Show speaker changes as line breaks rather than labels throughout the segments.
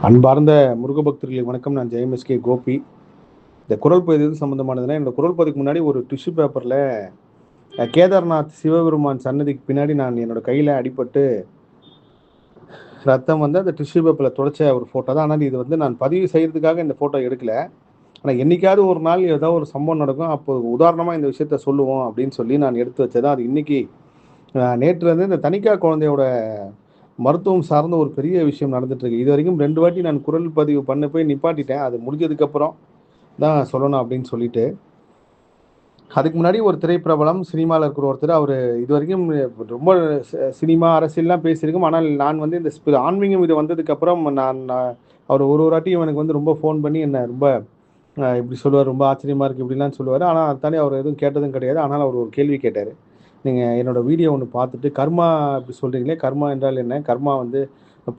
அன்பார்ந்த முருக பக்தர்களுக்கு வணக்கம். நான் ஜெயம் கோபி. இந்த குரல் பதிவு எது சம்மந்தமானதுன்னா, என்னோட குரல் பதிவுக்கு முன்னாடி ஒரு டிஷ்யூ பேப்பரில் கேதார்நாத் சிவபெருமான் சன்னதிக்கு பின்னாடி நான் என்னோட கையில் அடிபட்டு ரத்தம் வந்து அந்த டிஷ்யூ பேப்பரில் துடைச்ச ஒரு ஃபோட்டோ தான். ஆனால் இது வந்து நான் பதிவு செய்கிறதுக்காக இந்த ஃபோட்டோ எடுக்கல. ஆனால் என்றைக்காவது ஒரு நாள் ஏதோ ஒரு சம்பவம் நடக்கும், அப்போ உதாரணமாக இந்த விஷயத்த சொல்லுவோம் அப்படின்னு சொல்லி நான் எடுத்து வச்சதான். அது இன்னைக்கு நேற்று வந்து இந்த தனிக்கா குழந்தையோட மருத்துவம் சார்ந்த ஒரு பெரிய விஷயம் நடந்துட்டு இருக்கு. இது வரைக்கும் 2 வாட்டி நான் குரல் பதிவு பண்ண போய் நிப்பாட்டிட்டேன். அது முடிஞ்சதுக்கப்புறம் தான் சொல்லணும் அப்படின்னு சொல்லிட்டு. அதுக்கு முன்னாடி ஒரு திரைப்பிரபலம் சினிமாவில் இருக்கிற ஒருத்தர், அவர் இது வரைக்கும் ரொம்ப சினிமா அரசியல்லாம் பேசியிருக்கோம். ஆனால் நான் வந்து இந்த ஆன்மீகம் இது வந்ததுக்கப்புறம் நான் அவர் ஒரு வாட்டியும் எனக்கு வந்து ரொம்ப ஃபோன் பண்ணி என்ன ரொம்ப இப்படி சொல்லுவார், ரொம்ப ஆச்சரியமாக இருக்குது இப்படிலாம் சொல்லுவார். ஆனால் அதை தாண்டி அவர் எதுவும் கேட்டதும் கிடையாது. ஆனால் அவர் ஒரு கேள்வி கேட்டார். நீங்கள் என்னோடய வீடியோ ஒன்று பார்த்துட்டு கர்மா இப்படி சொல்கிறீங்களே, கர்மா என்றால் என்ன? கர்மா வந்து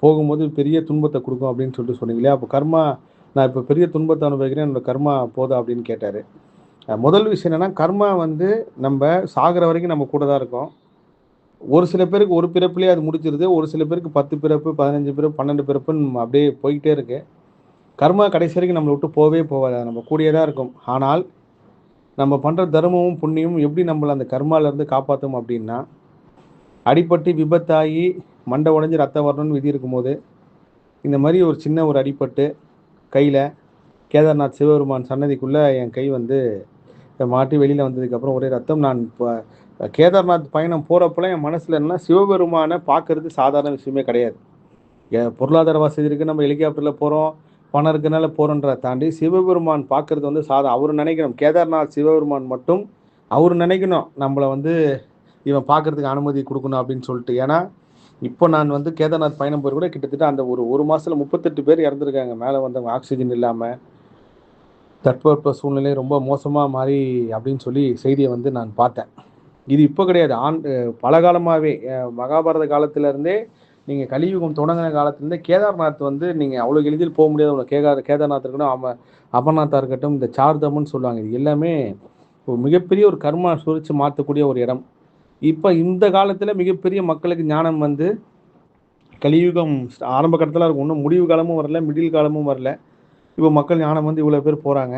போகும்போது பெரிய துன்பத்தை கொடுக்கும் அப்படின்னு சொல்லிட்டு சொன்னீங்களே, அப்போ கர்மா நான் இப்போ பெரிய துன்பத்தை அனுபவிக்கிறேன், என்னோட கர்மா போதா அப்படின்னு கேட்டார். முதல் விஷயம் என்னென்னா, கர்மா வந்து நம்ம சாகிற வரைக்கும் நம்ம கூட தான் இருக்கோம். ஒரு சில பேருக்கு ஒரு பிறப்புலேயே அது முடிச்சிருது. ஒரு சில பேருக்கு 10 பிறப்பு, 15 பிறப்பு, 12 பிறப்புன்னு அப்படியே போய்கிட்டே இருக்கு. கர்மா கடைசி வரைக்கும் நம்மளை விட்டு போகவே போகாது. நம்ம கூடயே தான் இருக்கும். ஆனால் நம்ம பண்ணுற தர்மமும் புண்ணியமும் எப்படி நம்மளை அந்த கர்மாலேருந்து காப்பாற்றும் அப்படின்னா, அடிபட்டு விபத்தாகி மண்டை உடஞ்சி ரத்தம் வரணும்னு விதி இருக்கும்போது, இந்த மாதிரி ஒரு சின்ன ஒரு அடிபட்டு கையில் கேதார்நாத் சிவபெருமான் சன்னதிக்குள்ளே என் கை வந்து மாட்டி வெளியில் வந்ததுக்கப்புறம் ஒரே ரத்தம். நான் இப்போ கேதார்நாத் பயணம் போகிறப்பெல்லாம் என் மனசில் என்னன்னா, சிவபெருமானை பார்க்கறது சாதாரண விஷயமே கிடையாது. பொருளாதார வசதி இருக்குது, நம்ம ஹெலிகாப்டரில் போகிறோம், பணம் இருக்கிறனால போகிறோன்றதை தாண்டி சிவபெருமான் பார்க்கறது வந்து அவர் நினைக்கணும், கேதார்நாத் சிவபெருமான் மட்டும் அவர் நினைக்கணும் நம்மளை வந்து இவன் பார்க்கறதுக்கு அனுமதி கொடுக்கணும் அப்படின்னு சொல்லிட்டு. ஏன்னா இப்போ நான் வந்து கேதார்நாத் பயணம் போய் கூட கிட்டத்தட்ட அந்த ஒரு மாதத்தில் 38 பேர் இறந்துருக்காங்க. மேலே வந்தவங்க ஆக்சிஜன் இல்லாமல், தட்பவெப்ப சூழ்நிலை ரொம்ப மோசமாக மாறி அப்படின்னு சொல்லி செய்தியை வந்து நான் பார்த்தேன். இது இப்போ கிடையாது, பல காலமாகவே மகாபாரத காலத்திலேருந்தே, நீங்கள் கலியுகம் தொடங்கின காலத்துலேருந்தே கேதார்நாத் வந்து நீங்கள் அவ்வளோ எளிதில் போக முடியாது. கேதார்நாத் இருக்கட்டும், அமர்நாத்தாக இருக்கட்டும், இந்த சார்தம்னு சொல்லுவாங்க, இது எல்லாமே ஒரு மிகப்பெரிய ஒரு கர்மா சுழிச்சு மாற்றக்கூடிய ஒரு இடம். இப்போ இந்த காலத்தில் மிகப்பெரிய மக்களுக்கு ஞானம் வந்து கலியுகம் ஆரம்ப கட்டத்தில் இருக்கும். இன்னும் முடிவு காலமும் வரல, மிடில் காலமும் வரல. இப்போ மக்கள் ஞானம் வந்து இவ்வளோ பேர் போகிறாங்க.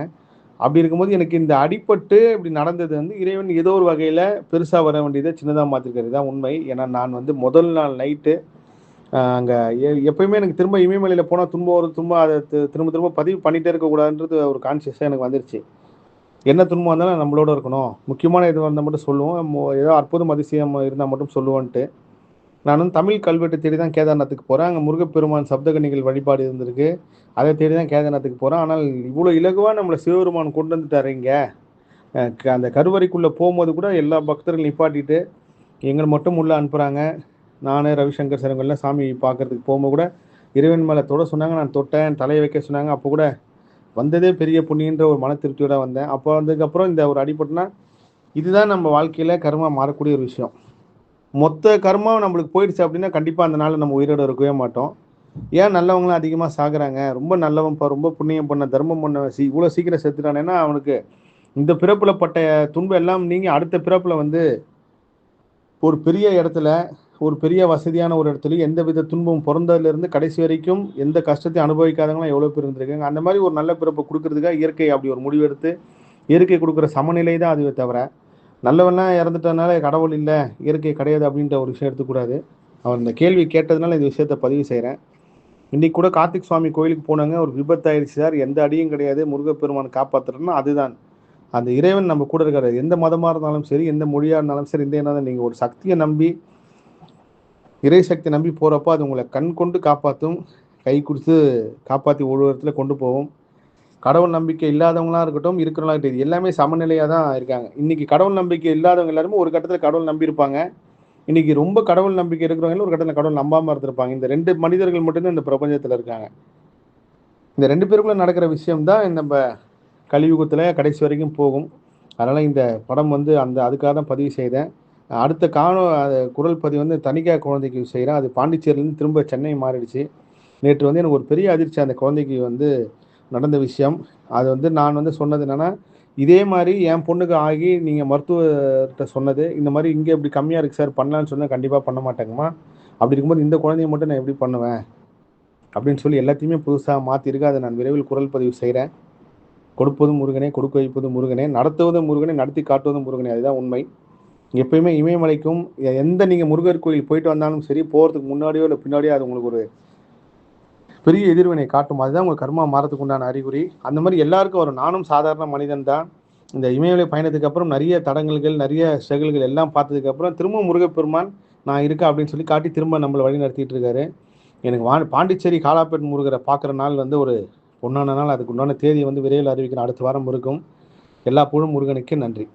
அப்படி இருக்கும்போது எனக்கு இந்த அடிபட்டு இப்படி நடந்தது வந்து இறைவன் ஏதோ ஒரு வகையில் பெருசாக வர வேண்டியதை சின்னதாக மாற்றிருக்கிறது தான் உண்மை. ஏன்னா நான் வந்து முதல் நாள் நைட்டு அங்கே எப்பயுமே எனக்கு திரும்ப இமயமலையில் போனால் துன்பம் அதை திரும்ப திரும்ப பதிவு பண்ணிகிட்டே இருக்கக்கூடாதுன்றது ஒரு கான்சியஸாக எனக்கு வந்துருச்சு. என்ன துன்பம் வந்தாலும் நம்மளோட இருக்கணும், முக்கியமான இது வந்தால் மட்டும் சொல்லுவோம், ஏதோ அற்புதம் அதிசயம் இருந்தால் மட்டும் சொல்லுவோன்ட்டு நான் வந்து தமிழ் கல்வெட்டு தேடி தான் கேதார்நாத்துக்கு போகிறேன். அங்கே முருகப்பெருமான் சப்தகன்னிகள் வழிபாடு இருந்திருக்கு, அதை தேடி தான் கேதார்நாத்துக்கு போகிறேன். ஆனால் இவ்வளோ இலகுவாக நம்மளை சிவபெருமான் கொண்டு வந்துட்டார். இங்கே அந்த கருவறைக்குள்ளே போகும்போது கூட எல்லா பக்தர்கள் நிப்பாட்டிட்டு எங்களை மட்டும் உள்ளே அனுப்புகிறாங்க. நான் ரவிசங்கர் சார்ங்கள்லாம் சாமி பார்க்குறதுக்கு போகும்போது கூட இறைவன் மேலே தொட சொன்னாங்க. நான் தொட்டேன், தலையை வைக்க சொன்னாங்க. அப்போ கூட வந்ததே பெரிய புண்ணியன்ற ஒரு மன திருப்தியோட வந்தேன். அப்போ வந்ததுக்கப்புறம் இந்த ஒரு அடிபட்டுனா, இதுதான் நம்ம வாழ்க்கையில் கர்மா மாறக்கூடிய ஒரு விஷயம். மொத்த கர்மாவும் நம்மளுக்கு போயிடுச்சு அப்படின்னா கண்டிப்பாக அந்த நாளில் நம்ம உயிரோடு இருக்கவே மாட்டோம். ஏன் நல்லவங்களாம் அதிகமாக சாகுறாங்க? ரொம்ப நல்லவன்ப்பா, ரொம்ப புண்ணியம் பண்ண, தர்மம் பண்ண இவ்வளோ சீக்கிரம் செத்துட்டானேன்னா, அவனுக்கு இந்த பிறப்பில் பட்ட துன்பம் எல்லாம் நீங்கள் அடுத்த பிறப்பில் வந்து ஒரு பெரிய இடத்துல, ஒரு பெரிய வசதியான ஒரு இடத்துலையும் எந்த வித துன்பம் பிறந்ததுலேருந்து கடைசி வரைக்கும் எந்த கஷ்டத்தையும் அனுபவிக்காதவங்களாம் எவ்வளோ பேர் இருந்திருக்காங்க. அந்த மாதிரி ஒரு நல்ல பிறப்பை கொடுக்கறதுக்காக இயற்கை அப்படி ஒரு முடிவெடுத்து, இயற்கை கொடுக்குற சமநிலை தான் அதுவே தவிர, நல்லவெல்லாம் இறந்துட்டதுனால கடவுள் இல்லை, இயற்கை கிடையாது அப்படின்ற ஒரு விஷயம் எடுத்துக்கூடாது. அவர் இந்த கேள்வி கேட்டதுனால இந்த விஷயத்த பதிவு செய்கிறேன். இன்றைக்கி கூட கார்த்திக் சுவாமி கோயிலுக்கு போனாங்க, ஒரு விபத்தாயிடுச்சு சார், எந்த அடியும் கிடையாது, முருகப்பெருமான் காப்பாற்றுறதுன்னா அதுதான் அந்த இறைவன் நம்ம கூட இருக்காரு. எந்த மதமாக இருந்தாலும் சரி, எந்த மொழியாக இருந்தாலும் சரி, இந்த என்ன நீங்கள் ஒரு சக்தியை நம்பி, இறை சக்தி நம்பி போகிறப்போ அது உங்களை கண் கொண்டு காப்பாற்றும், கை கொடுத்து காப்பாற்றி ஒரு இடத்துல கொண்டு போகும். கடவுள் நம்பிக்கை இல்லாதவங்களாக இருக்கட்டும், இருக்கிறவங்களா இருக்கட்டும், எல்லாமே சமநிலையாக தான் இருக்காங்க. இன்றைக்கி கடவுள் நம்பிக்கை இல்லாதவங்க எல்லாருமே ஒரு கட்டத்தில் கடவுள் நம்பியிருப்பாங்க. இன்றைக்கி ரொம்ப கடவுள் நம்பிக்கை இருக்கிறவங்களும் ஒரு கட்டத்தில் கடவுள் நம்பாமல் இருந்திருப்பாங்க. இந்த 2 மனிதர்கள் மட்டும்தான் இந்த பிரபஞ்சத்தில் இருக்காங்க. இந்த 2 பேருக்குள்ள நடக்கிற விஷயம் தான் நம்ம கலியுகத்தில் கடைசி வரைக்கும் போகும். அதனால் இந்த படம் வந்து அதுக்காக தான் பதிவு செய்தேன். அடுத்த குரல் பதிவு வந்து தனிக்கா குழந்தைக்கு செய்கிறேன். அது பாண்டிச்சேரியிலேருந்து திரும்ப சென்னை மாறிடுச்சு. நேற்று வந்து எனக்கு ஒரு பெரிய அதிர்ச்சி அந்த குழந்தைக்கு வந்து நடந்த விஷயம். அது வந்து நான் வந்து சொன்னது என்னென்னா, இதே மாதிரி என் பொண்ணுக்கு ஆகி நீங்கள் மருத்துவர்கிட்ட சொன்னது, இந்த மாதிரி இங்கே இப்படி கம்மியாக இருக்குது சார், பண்ணலான்னு சொன்னால் கண்டிப்பாக பண்ண மாட்டேங்கம்மா. அப்படி இருக்கும்போது இந்த குழந்தைய மட்டும் நான் எப்படி பண்ணுவேன்? அப்படின்னு சொல்லி எல்லாத்தையுமே புதுசாக மாற்றிருக்கு. அதை நான் விரைவில் குரல் பதிவு செய்கிறேன். கொடுப்பதும் முருகனே, கொடுக்க வைப்பதும் முருகனே, நடத்துவதும் முருகனே, நடத்தி காட்டுவதும் முருகனே. அதுதான் உண்மை. எப்பயுமே இமயமலைக்கும் எந்த நீங்கள் முருகர் கோயில் போயிட்டு வந்தாலும் சரி, போகிறதுக்கு முன்னாடியோ இல்லை பின்னாடியோ அது உங்களுக்கு ஒரு பெரிய எதிர்வினை காட்டும். அதுதான் உங்கள் கர்மா மாறத்துக்கு உண்டான அறிகுறி. அந்த மாதிரி எல்லாருக்கும் வரும். நானும் சாதாரண மனிதன் தான். இந்த இமயமலை பயணத்துக்கு அப்புறம் நிறைய தடங்கல்கள், நிறைய ஸ்ட்ரகிள்கள் எல்லாம் பார்த்ததுக்கப்புறம் திரும்ப முருகப்பெருமான் நான் இருக்கேன் அப்படின்னு சொல்லி காட்டி திரும்ப நம்மளை வழி நடத்திட்டு இருக்காரு. எனக்கு பாண்டிச்சேரி காலாப்பேட் முருகரை பார்க்குற நாள் வந்து ஒரு பொன்னான நாள். அதுக்கு உண்டான தேதியை வந்து விரைவில் அறிவிக்கிறேன். அடுத்த வாரம் இருக்கும். எல்லா புகழும் முருகனுக்கு. நன்றி.